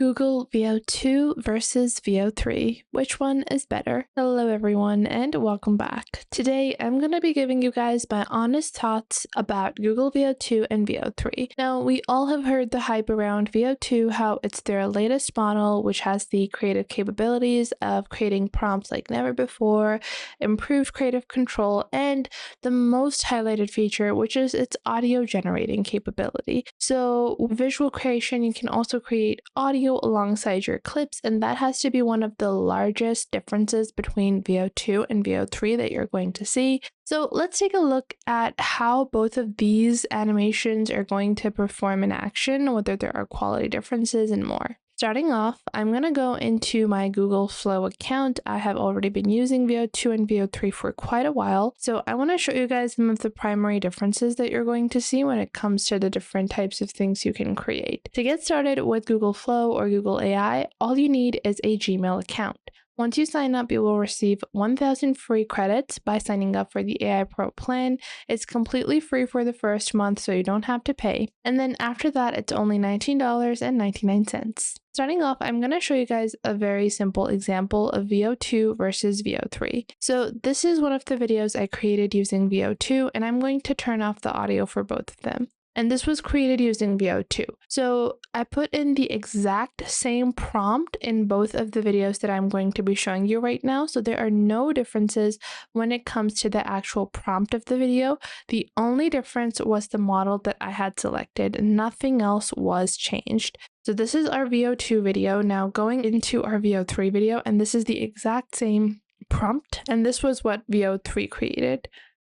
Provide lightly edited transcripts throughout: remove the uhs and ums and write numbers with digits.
Google Veo 2 versus Veo 3. Which one is better? Hello everyone and welcome back. Today I'm going to be giving you guys my honest thoughts about Google Veo 2 and Veo 3. Now we all have heard the hype around Veo 2, how it's their latest model which has the creative capabilities of creating prompts like never before, improved creative control, and the most highlighted feature which is its audio generating capability. So with visual creation you can also create audio alongside your clips, and that has to be one of the largest differences between Veo 2 and Veo 3 that you're going to see. So let's take a look at how both of these animations are going to perform in action, whether there are quality differences and more. Starting off, I'm going to go into my Google Flow account. I have already been using Veo 2 and Veo 3 for quite a while, so I want to show you guys some of the primary differences that you're going to see when it comes to the different types of things you can create. To get started with Google Flow or Google AI, all you need is a Gmail account. Once you sign up, you will receive 1,000 free credits by signing up for the AI Pro plan. It's completely free for the first month, so you don't have to pay. And then after that, it's only $19.99. Starting off, I'm going to show you guys a very simple example of Veo 2 versus Veo 3. So this is one of the videos I created using Veo 2, and I'm going to turn off the audio for both of them. And this was created using Veo 2. So I put in the exact same prompt in both of the videos that I'm going to be showing you right now. So there are no differences when it comes to the actual prompt of the video. The only difference was the model that I had selected. Nothing else was changed. So this is our Veo 2 video. Now going into our Veo 3 video, and this is the exact same prompt. And this was what Veo 3 created.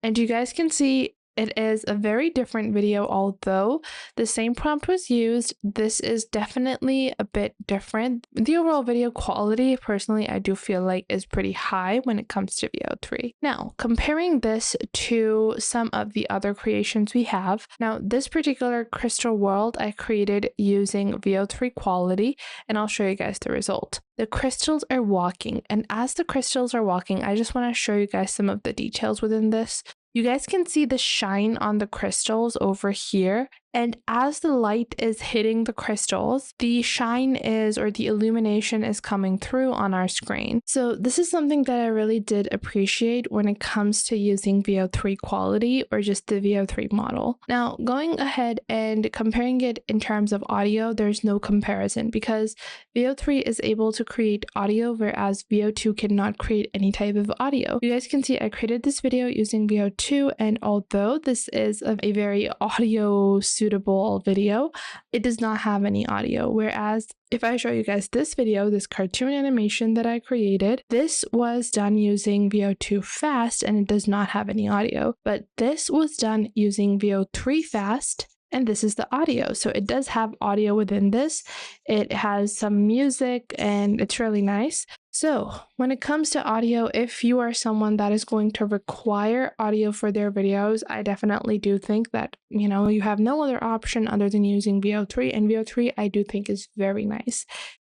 And you guys can see it is a very different video, although the same prompt was used. This is definitely a bit different. The overall video quality, personally, I do feel like is pretty high when it comes to Veo 3. Now, comparing this to some of the other creations we have. Now, this particular crystal world I created using Veo 3 quality, and I'll show you guys the result. The crystals are walking, and as the crystals are walking, I just want to show you guys some of the details within this. You guys can see the shine on the crystals over here, and as the light is hitting the crystals, the shine is, or the illumination is coming through on our screen. So this is something that I really did appreciate when it comes to using Veo 3 quality or just the Veo 3 model. Now, going ahead and comparing it in terms of audio, there's no comparison because Veo 3 is able to create audio, whereas Veo 2 cannot create any type of audio. You guys can see I created this video using Veo 2, and although this is a very audio suitable video, it does not have any audio. Whereas if I show you guys this video, this cartoon animation that I created, this was done using Veo 2 Fast and it does not have any audio, but this was done using Veo 3 Fast. And this is the audio. So it does have audio within this. It has some music and it's really nice. So when it comes to audio, if you are someone that is going to require audio for their videos, I definitely do think that, you have no other option other than using Veo 3. And Veo 3 I do think is very nice.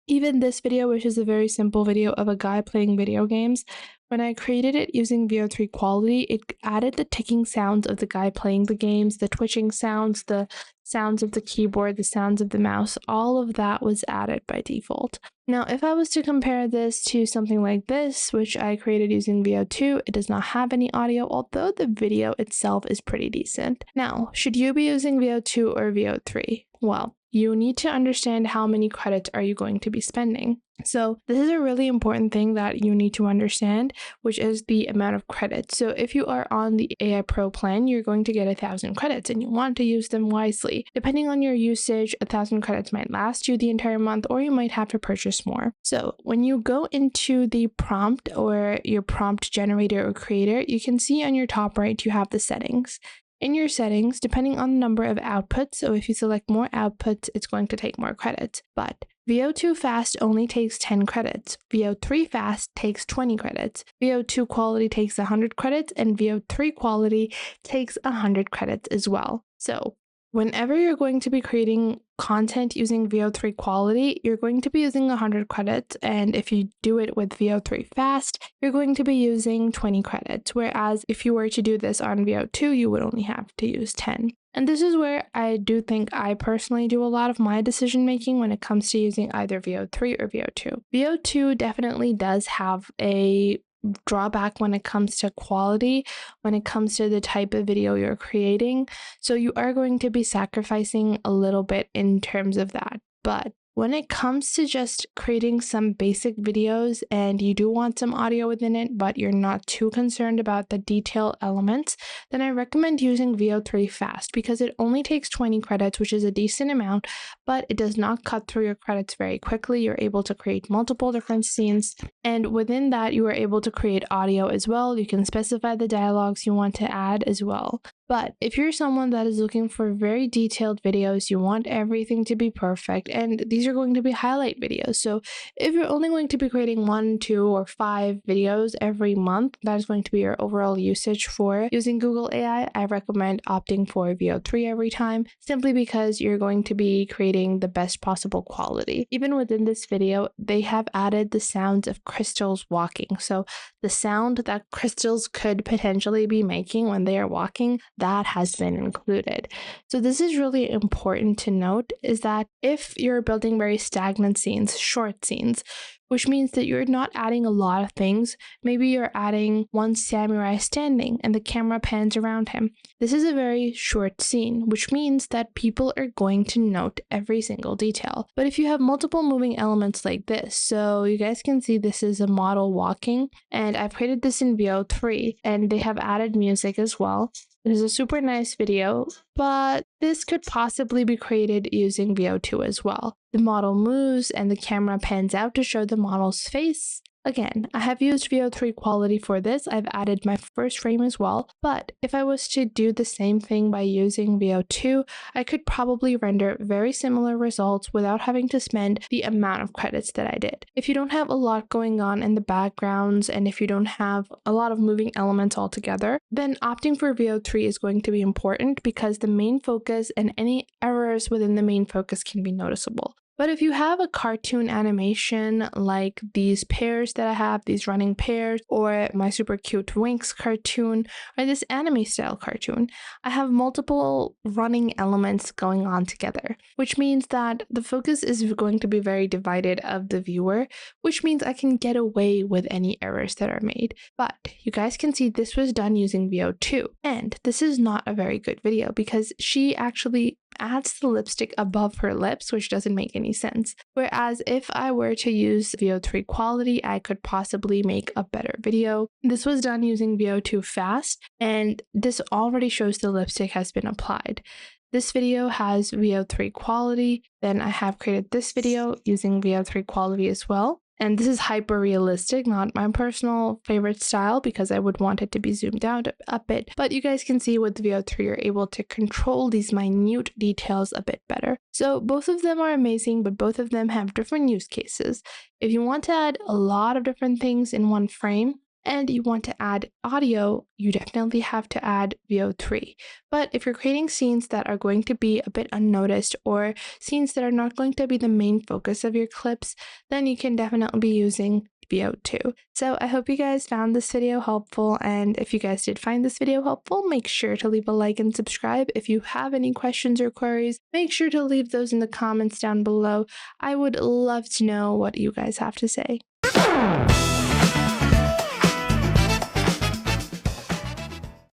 Even this video, which is a very simple video of a guy playing video games, when I created it using Veo 3 quality, it added the ticking sounds of the guy playing the games, the twitching sounds, the sounds of the keyboard, the sounds of the mouse, all of that was added by default. Now, if I was to compare this to something like this, which I created using Veo 2, it does not have any audio, although the video itself is pretty decent. Now, should you be using Veo 2 or Veo 3? Well, you need to understand how many credits are you going to be spending. So this is a really important thing that you need to understand, which is the amount of credits. So if you are on the AI Pro plan, you're going to get 1,000 credits and you want to use them wisely. Depending on your usage, 1,000 credits might last you the entire month, or you might have to purchase more. So when you go into the prompt or your prompt generator or creator, you can see on your top right, you have the settings. In your settings, depending on the number of outputs, so if you select more outputs, it's going to take more credits. But Veo 2 Fast only takes 10 credits. Veo 3 Fast takes 20 credits. Veo 2 Quality takes 100 credits, and Veo 3 Quality takes 100 credits as well. So Whenever you're going to be creating content using VO3 quality, you're going to be using 100 credits. And if you do it with VO3 fast, you're going to be using 20 credits. Whereas if you were to do this on VO2, you would only have to use 10. And this is where I do think I personally do a lot of my decision making when it comes to using either VO3 or VO2. VO2 definitely does have a drawback when it comes to quality, when it comes to the type of video you're creating. So you are going to be sacrificing a little bit in terms of that. But when it comes to just creating some basic videos and you do want some audio within it, but you're not too concerned about the detail elements, then I recommend using VO3 fast because it only takes 20 credits, which is a decent amount, but it does not cut through your credits very quickly. You're able to create multiple different scenes, and within that, you are able to create audio as well. You can specify the dialogues you want to add as well. But if you're someone that is looking for very detailed videos, you want everything to be perfect, and these are going to be highlight videos. So if you're only going to be creating 1, 2, or 5 videos every month, that is going to be your overall usage for using Google AI. I recommend opting for VO3 every time, simply because you're going to be creating the best possible quality. Even within this video, they have added the sounds of crystals walking. So the sound that crystals could potentially be making when they are walking, that has been included. So this is really important to note, is that if you're building very stagnant scenes, short scenes, which means that you're not adding a lot of things. Maybe you're adding one samurai standing and the camera pans around him. This is a very short scene, which means that people are going to note every single detail. But if you have multiple moving elements like this, so you guys can see this is a model walking, and I've created this in VO3, and they have added music as well. It is a super nice video, but this could possibly be created using VO2 as well. The model moves and the camera pans out to show the model's face. Again, I have used VO3 quality for this. I've added my first frame as well, but if I was to do the same thing by using VO2, I could probably render very similar results without having to spend the amount of credits that I did. If you don't have a lot going on in the backgrounds, and if you don't have a lot of moving elements altogether, then opting for VO3 is going to be important because the main focus and any errors within the main focus can be noticeable. But if you have a cartoon animation like these pairs that I have, these running pairs, or my super cute Winx cartoon, or this anime style cartoon, I have multiple running elements going on together, which means that the focus is going to be very divided of the viewer, which means I can get away with any errors that are made. But you guys can see this was done using VO2, and this is not a very good video because she actually adds the lipstick above her lips, which doesn't make any sense. Whereas if I were to use VO3 quality, I could possibly make a better video. This was done using VO2 fast, and this already shows the lipstick has been applied. This video has VO3 quality, then I have created this video using VO3 quality as well. And this is hyper realistic, not my personal favorite style because I would want it to be zoomed out a bit. But you guys can see with VO3, you're able to control these minute details a bit better. So both of them are amazing, but both of them have different use cases. If you want to add a lot of different things in one frame, and you want to add audio, you definitely have to add VO3. But if you're creating scenes that are going to be a bit unnoticed or scenes that are not going to be the main focus of your clips, then you can definitely be using VO2. So I hope you guys found this video helpful, and if you guys did find this video helpful, make sure to leave a like and subscribe. If you have any questions or queries, make sure to leave those in the comments down below. I would love to know what you guys have to say.